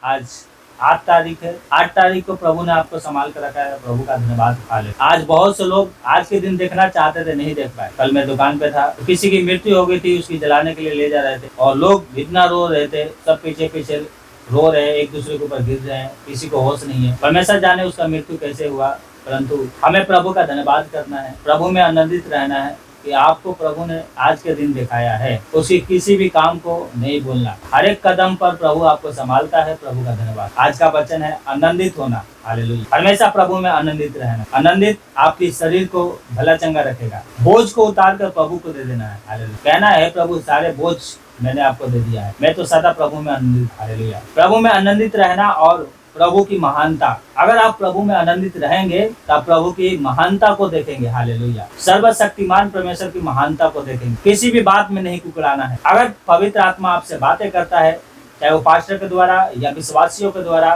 आज 8 तारीख है। 8 तारीख को प्रभु ने आपको संभाल कर रखा है। प्रभु का धन्यवाद हाले। आज बहुत से लोग आज के दिन देखना चाहते थे, नहीं देख पाए। कल मैं दुकान पे था, तो किसी की मृत्यु हो गई थी, उसकी जलाने के लिए ले जा रहे थे और लोग इतना रो रहे थे, सब पीछे पीछे रो रहे हैं, एक दूसरे के ऊपर गिर रहे हैं, किसी को होश नहीं है। परमेश्वर जाने उसका मृत्यु कैसे हुआ, परंतु हमें प्रभु का धन्यवाद करना है, प्रभु में आनंदित रहना है कि आपको प्रभु ने आज के दिन दिखाया है। उसकी किसी भी काम को नहीं भूलना, हर एक कदम पर प्रभु आपको संभालता है। प्रभु का धन्यवाद। आज का वचन है आनंदित होना। हालेलुया। हमेशा प्रभु में आनंदित रहना। आनंदित आपकी शरीर को भला चंगा रखेगा। बोझ को उतार कर प्रभु को दे देना है। हालेलुया। कहना है प्रभु सारे बोझ मैंने आपको दे दिया है, मैं तो सदा प्रभु में आनंदित। हालेलुया। प्रभु में आनंदित रहना और प्रभु की महानता। अगर आप प्रभु में आनंदित रहेंगे तब प्रभु की महानता को देखेंगे। हालेलुया। सर्वशक्तिमान परमेश्वर की महानता को देखेंगे। किसी भी बात में नहीं कुकड़ाना है। अगर पवित्र आत्मा आपसे बातें करता है, चाहे वो पास्टर के द्वारा या विश्वासियों के द्वारा,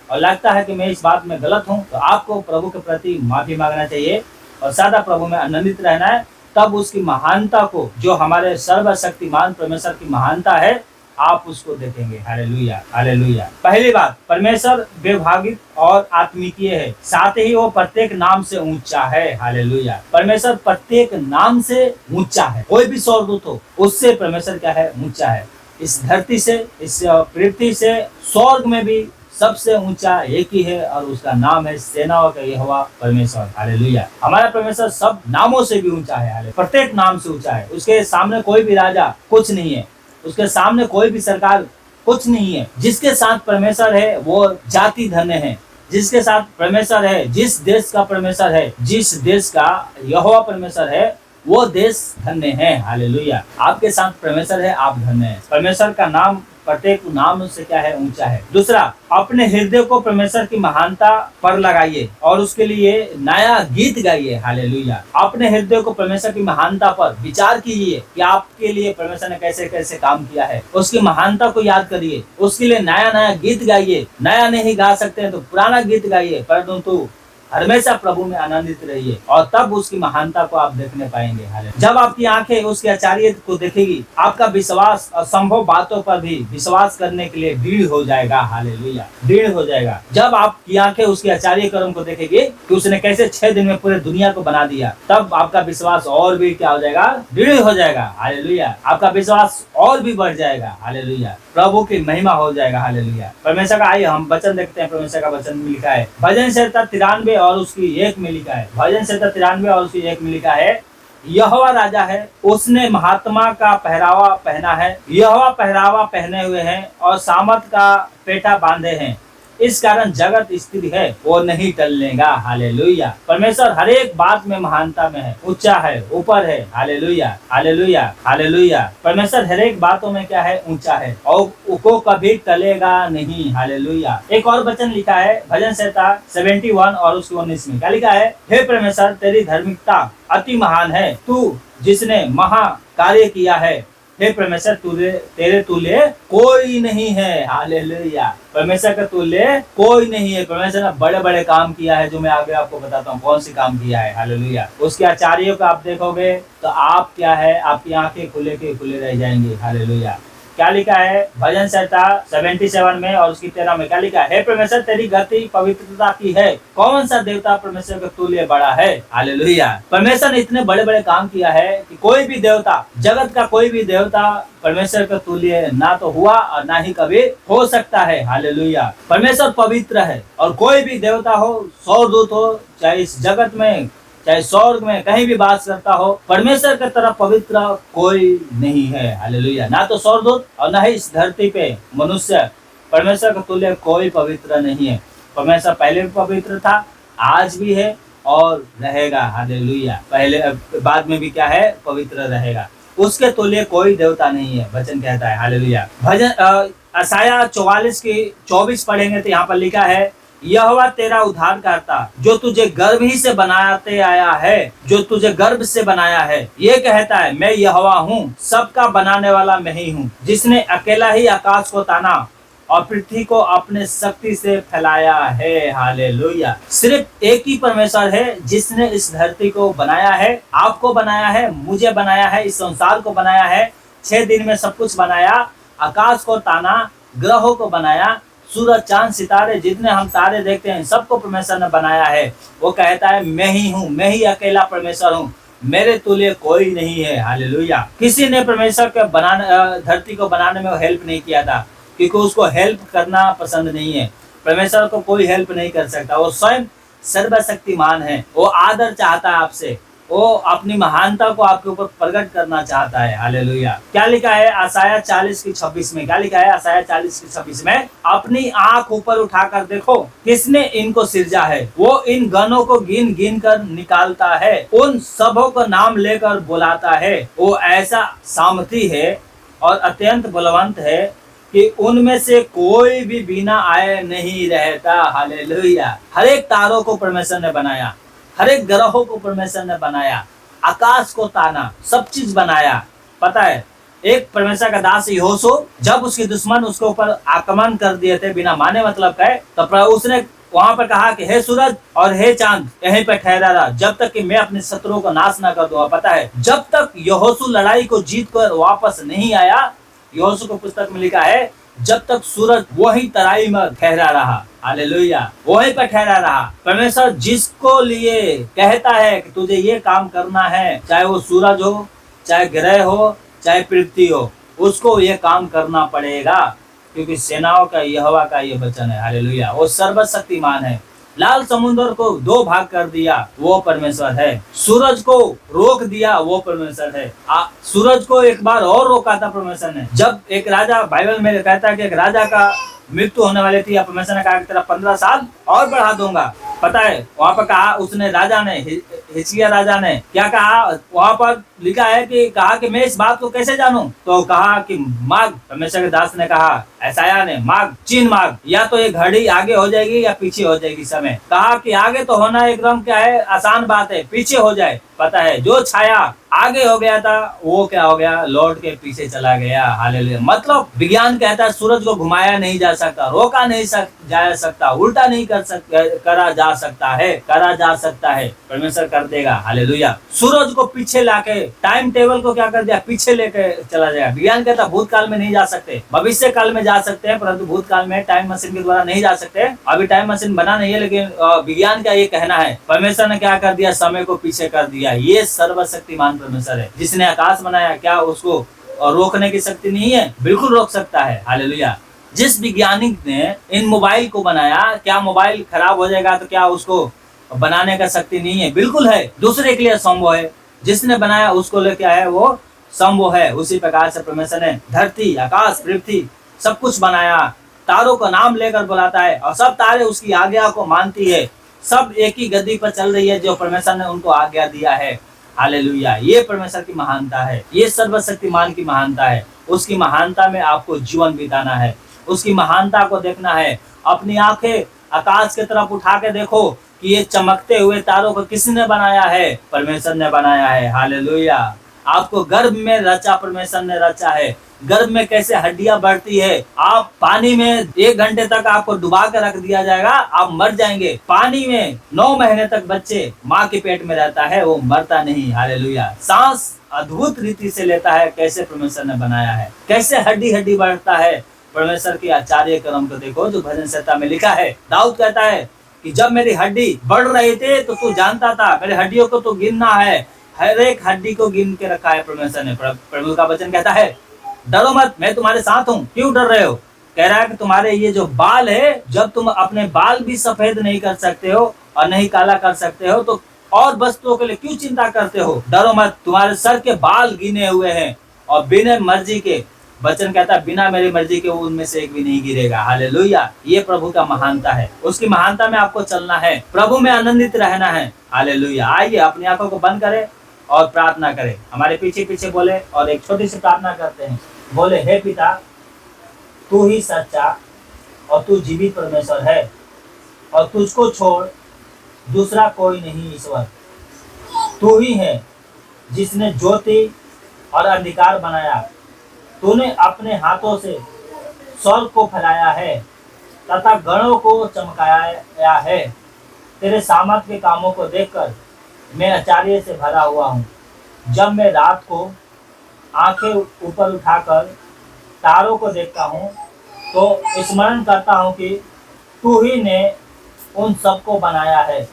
और लगता है कि मैं इस बात में गलत हूँ, तो आपको प्रभु के प्रति माफी मांगना चाहिए और सदा प्रभु में आनंदित रहना है। तब उसकी महानता को, जो हमारे सर्वशक्तिमान परमेश्वर की महानता है, आप उसको देखेंगे। हालेलुया। हालेलुया। पहली बात, परमेश्वर विभागित और आत्मिकीय है, साथ ही वो प्रत्येक नाम से ऊंचा है। हालेलुया। परमेश्वर प्रत्येक नाम से ऊंचा है। कोई भी स्वर्गदूत हो, उससे परमेश्वर क्या है, ऊंचा है। इस धरती से, इस पृथ्वी से, स्वर्ग में भी सबसे ऊंचा एक ही है और उसका नाम है सेनाओं का यहोवा परमेश्वर। हालेलुया। हमारा परमेश्वर सब नामों से भी ऊंचा है। हालेलुया। प्रत्येक नाम से ऊंचा है। उसके सामने कोई भी राजा कुछ नहीं है, उसके सामने कोई भी सरकार कुछ नहीं है। जिसके साथ परमेश्वर है वो जाति धन्य है। जिसके साथ परमेश्वर है, जिस देश का परमेश्वर है, जिस देश का यहोवा परमेश्वर है, वो देश धन्य है। हालेलुया। आपके साथ परमेश्वर है, आप धन्य हैं। परमेश्वर का नाम प्रत्येक नाम से क्या है, ऊंचा है। दूसरा, अपने हृदय को परमेश्वर की महानता पर लगाइए और उसके लिए नया गीत गाइए। हालेलुया। अपने हृदय को परमेश्वर की महानता पर विचार कीजिए कि आपके लिए परमेश्वर ने कैसे कैसे काम किया है। उसकी महानता को याद करिए, उसके लिए नया नया गीत गाइए। नया नहीं गा सकते हैं तो पुराना गीत गाइए, परंतु हमेशा प्रभु में आनंदित रहिए और तब उसकी महानता को आप देखने पाएंगे। हालेलुया। जब आपकी आंखें उसके आचार्य को देखेगी, आपका विश्वास असंभव बातों पर भी विश्वास करने के लिए दृढ़ हो जाएगा। हालेलुया। दृढ़ हो जाएगा। जब आपकी आंखें उसके आचार्य कर्म को देखेगी कि उसने कैसे 6 दिन में पूरे दुनिया को बना दिया, तब आपका विश्वास और भी क्या हो जाएगा, दृढ़ हो जाएगा। हालेलुया। आपका विश्वास और भी बढ़ जाएगा। हालेलुया। प्रभु की महिमा हो जाएगा। हालेलुया। परमेश्वर का, आइए हम वचन देखते हैं। परमेश्वर का वचन में लिखा है, भजन संहिता 93 और उसकी 1 में लिखा है। भजन संहिता 93 और उसकी 1 में लिखा है, यहोवा राजा है, उसने महात्मा का पहरावा पहना है। यहोवा पहरावा पहने हुए हैं और सामर्थ का पेटा बांधे हैं। इस कारण जगत स्थिर है, वो नहीं टलनेगा। हालेलुया। परमेश्वर हर एक बात में महानता में है, ऊंचा है, ऊपर है। हालेलुया। हालेलुया। हालेलुया। परमेश्वर हर एक बातों में क्या है, ऊंचा है और वो कभी टलेगा नहीं। हालेलुया। एक और वचन लिखा है भजन संहिता 71 और उसके 19 में क्या लिखा है, हे परमेश्वर तेरी धार्मिकता अति महान है, तू जिसने महा कार्य किया है। हे परमेश्वर तेरे तुल्य कोई नहीं है। हालेलुया। परमेश्वर का तुल्य कोई नहीं है। परमेश्वर ने बड़े बड़े काम किया है, जो मैं आगे आपको बताता हूँ कौन सी काम किया है। हालेलुया। उसके आचार्यों को आप देखोगे तो आप क्या है, आपकी आंखें खुले के खुले रह जाएंगी। हालेलुया। क्या लिखा है भजन संहिता 77 में और उसकी 13 में क्या लिखा है, हे परमेश्वर तेरी गति पवित्रता की है, कौन सा देवता परमेश्वर के तुल्य बड़ा है। हालेलुया। परमेश्वर ने इतने बड़े बड़े काम किया है कि कोई भी देवता, जगत का कोई भी देवता परमेश्वर के तुल्य ना तो हुआ और ना ही कभी हो सकता है। हालेलुया। परमेश्वर पवित्र है और कोई भी देवता हो, स्वर्गदूत हो, चाहे इस जगत में चाहे स्वर्ग में कहीं भी बात करता हो, परमेश्वर की तरफ पवित्र कोई नहीं है। हालेलुया। ना तो स्वर्गदूत और ना ही इस धरती पे मनुष्य, परमेश्वर के तुल्य कोई पवित्र नहीं है। परमेश्वर पहले भी पवित्र था, आज भी है और रहेगा। हालेलुया। पहले बाद में भी क्या है, पवित्र रहेगा। उसके तुल्य कोई देवता नहीं है, वचन कहता है। हालेलुया। भजन यशायाह 44 की 24 पढ़ेंगे तो यहाँ पर लिखा है, यहोवा तेरा उद्धार करता, जो तुझे गर्भ ही से बनाते आया है, जो तुझे गर्भ से बनाया है। ये कहता है, मैं यहोवा हूँ, सबका बनाने वाला मैं ही हूँ, जिसने अकेला ही आकाश को ताना और पृथ्वी को अपने शक्ति से फैलाया है। हालेलुया। सिर्फ एक ही परमेश्वर है जिसने इस धरती को बनाया है, आपको बनाया है, मुझे बनाया है, इस संसार को बनाया है। 6 दिन में सब कुछ बनाया, आकाश को ताना, ग्रहों को बनाया, सूरज चांद सितारे जितने हम तारे देखते हैं सबको परमेश्वर ने बनाया है। वो कहता है मैं ही हूँ, मैं ही अकेला परमेश्वर हूँ, मेरे तुल्य कोई नहीं है। हालेलुया। किसी ने परमेश्वर के धरती को बनाने में हेल्प नहीं किया था, क्योंकि उसको हेल्प करना पसंद नहीं है। परमेश्वर को कोई हेल्प नहीं कर सकता, वो स्वयं सर्वशक्तिमान है। वो आदर चाहता है आपसे, वो अपनी महानता को आपके ऊपर प्रकट करना चाहता है। हालेलुया। क्या लिखा है आसाया 40:26 में? क्या लिखा है आसाया 40:26 में? अपनी आंख ऊपर उठाकर देखो, किसने इनको सिरजा है। वो इन गणों को गिन गिन कर निकालता है, उन सबों को नाम लेकर बुलाता है। वो ऐसा सामर्थी है और अत्यंत बलवंत है कि उनमें से कोई भी बिना आए नहीं रहता। हालेलुया। हर एक तारों को परमेश्वर ने बनाया, हर एक ग्रहों को परमेश्वर ने बनाया, आकाश को ताना, सब चीज बनाया। पता है, एक परमेश्वर का दास यहोशू, जब उसके दुश्मन उसके ऊपर आक्रमण कर दिए थे बिना माने मतलब का, तो उसने वहां पर कहा कि हे सूरज और हे चांद यहीं पर ठहरा रहा, जब तक कि मैं अपने शत्रुओं को नाश ना कर दूंगा। पता है, जब तक यहोशू लड़ाई को जीत कर वापस नहीं आया, यहोशू को पुस्तक में लिखा है, जब तक सूरज वही तराई में ठहरा रहा। हालेलुया। वहीं पर ठहरा रहा। परमेश्वर जिसको लिए कहता है कि तुझे ये काम करना है, चाहे वो सूरज हो, चाहे ग्रह हो, चाहे पृथ्वी हो, उसको ये काम करना पड़ेगा, क्योंकि सेनाओं का यहोवा का ये वचन है। हालेलुया। वो सर्वशक्तिमान है। लाल समुद्र को 2 भाग कर दिया, वो परमेश्वर है। सूरज को रोक दिया, वो परमेश्वर है। सूरज को एक बार और रोका था परमेश्वर ने, जब एक राजा, बाइबल में कहता है कि एक राजा का मृत्यु होने वाली थी, परमेश्वर ने कहा कि तेरा 15 साल और बढ़ा दूंगा। पता है, वहां पर कहा उसने, राजा ने, हिजकिय्याह राजा ने क्या कहा, वहां पर लिखा है कि कहा कि मैं इस बात को कैसे जानूं, तो कहा कि मांग। परमेश्वर के दास ने कहा, ऐसाया ने, मांग, चिन्ह मांग, या तो ये घड़ी आगे हो जाएगी या पीछे हो जाएगी समय। कहा कि आगे तो होना एकदम क्या है, आसान बात है, पीछे हो जाए। पता है, जो छाया आगे हो गया था वो क्या हो गया, लौट के पीछे चला गया। हालेलुया। मतलब विज्ञान कहता है सूरज को घुमाया नहीं जा सकता, रोका नहीं जा सकता, उल्टा नहीं करा जा सकता है, करा जा सकता है, परमेश्वर कर देगा। हालेलुया। सूरज को पीछे लाके, टाइम टेबल को क्या कर दिया, पीछे लेके चला जाएगा। विज्ञान कहता है भूतकाल में नहीं जा सकते, भविष्य काल में जा सकते हैं, परंतु भूतकाल में टाइम मशीन के द्वारा नहीं जा सकते। अभी टाइम मशीन बना नहीं है, लेकिन विज्ञान का ये कहना है। परमेश्वर ने क्या कर दिया, समय को पीछे कर दिया। ये सर्वशक्तिमान परमेश्वर है, जिसने आकाश बनाया, क्या उसको रोकने की शक्ति नहीं है? बिल्कुल रोक सकता है। हालेलुया। जिस वैज्ञानिक ने इन मोबाइल को बनाया, क्या मोबाइल खराब हो जाएगा तो क्या उसको बनाने का शक्ति नहीं है? बिल्कुल है, दूसरे के लिए संभव है। जिसने बनाया उसको लिए क्या है, वो संभव है। उसी प्रकार से परमेश्वर ने धरती, आकाश, पृथ्वी सब कुछ बनाया, तारों का नाम लेकर बुलाता है, और सब तारे उसकी आज्ञा को मानती है। सब एक ही गद्दी पर चल रही है जो परमेश्वर ने उनको आज्ञा दिया है। हालेलुया। ये परमेश्वर की महानता है, ये सर्वशक्तिमान की महानता है। उसकी महानता में आपको जीवन बिताना है, उसकी महानता को देखना है। अपनी आंखें आकाश की तरफ उठा के देखो कि ये चमकते हुए तारों को किसने बनाया है? परमेश्वर ने बनाया है। हालेलुया। आपको गर्भ में रचा, परमेश्वर ने रचा है। गर्भ में कैसे हड्डियां बढ़ती है, आप पानी में 1 घंटे तक आपको डुबा के रख दिया जाएगा, आप मर जाएंगे। पानी में 9 महीने तक बच्चे माँ के पेट में रहता है, वो मरता नहीं। हालेलुया। सांस अद्भुत रीति से लेता है, कैसे परमेश्वर ने बनाया है, कैसे हड्डी हड्डी बढ़ता है। परमेश्वर की आचार्य कर्म को देखो, जो भजन संहिता में लिखा है। दाऊद कहता है कि जब मेरी हड्डी बढ़ रही थी तो तू जानता था, मेरी हड्डियों को तो गिनना है, हर एक हड्डी को गिन के रखा है परमेश्वर ने। प्रभु का वचन कहता है, डरो मत, मैं तुम्हारे साथ हूँ। क्यों डर रहे हो? कह रहा है कि तुम्हारे ये जो बाल है, जब तुम अपने बाल भी सफेद नहीं कर सकते हो और नहीं काला कर सकते हो, तो और वस्तुओं के लिए क्यों चिंता करते हो? डरो मत, तुम्हारे सर के बाल गिने हुए हैं, और बिना मर्जी के, वचन कहता है बिना मेरी मर्जी के उनमें से एक भी नहीं गिरेगा। हालेलुया। ये प्रभु का महानता है, उसकी महानता में आपको चलना है, प्रभु में आनंदित रहना है। हालेलुया। आइए अपनी आंखों को बंद करें और प्रार्थना करें। हमारे पीछे पीछे बोले और एक छोटी सी प्रार्थना करते हैं। बोले, हे पिता, तू ही सच्चा और तू जीवित परमेश्वर है, और तुझको छोड़ दूसरा कोई नहीं ईश्वर। तू ही है जिसने ज्योति और अंधकार बनाया। तूने अपने हाथों से स्वर्ग को फैलाया है तथा गणों को चमकाया है। तेरे सामर्थ्य के कामों को देखकर मैं आश्चर्य से भरा हुआ हूँ। जब मैं रात को आंखें ऊपर उठाकर तारों को देखता हूँ, तो स्मरण करता हूँ कि तू ही ने उन सबको बनाया है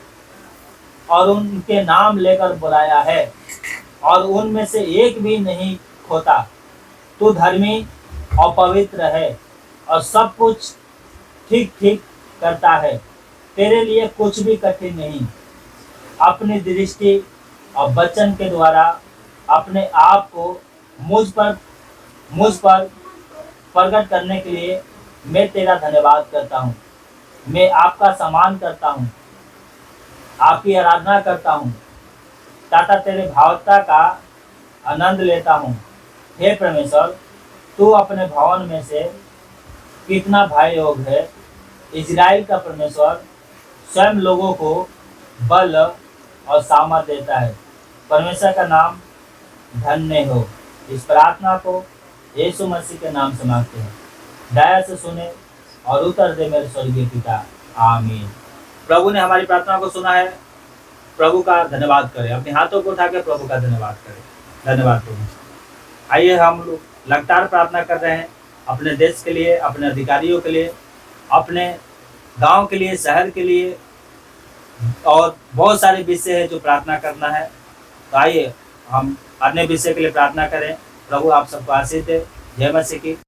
और उनके नाम लेकर बुलाया है और उनमें से एक भी नहीं खोता। तू धर्मी और पवित्र है और सब कुछ ठीक ठीक करता है। तेरे लिए कुछ भी कठिन नहीं। अपनी दृष्टि और वचन के द्वारा अपने आप को मुझ पर प्रकट करने के लिए मैं तेरा धन्यवाद करता हूँ। मैं आपका सम्मान करता हूँ, आपकी आराधना करता हूँ तथा तेरे भावता का आनंद लेता हूँ। हे परमेश्वर, तू अपने भवन में से कितना भाई योग है। इज़राइल का परमेश्वर स्वयं लोगों को बल और सामर्थ देता है। परमेश्वर का नाम धन्य हो। इस प्रार्थना को यीशु मसीह के नाम से मांगते हैं। दया से सुने और उत्तर दे मेरे स्वर्गीय पिता। आमीन। प्रभु ने हमारी प्रार्थना को सुना है। प्रभु का धन्यवाद करें। अपने हाथों को उठा के प्रभु का धन्यवाद करें। धन्यवाद प्रभु। आइए हम लोग लगातार प्रार्थना कर रहे हैं अपने देश के लिए, अपने अधिकारियों के लिए, अपने गांव के लिए, शहर के लिए, और बहुत सारे विषय है जो प्रार्थना करना है। तो आइए हम अन्य विषय के लिए प्रार्थना करें। प्रभु आप सबको आशीष दे। जय मसीह की।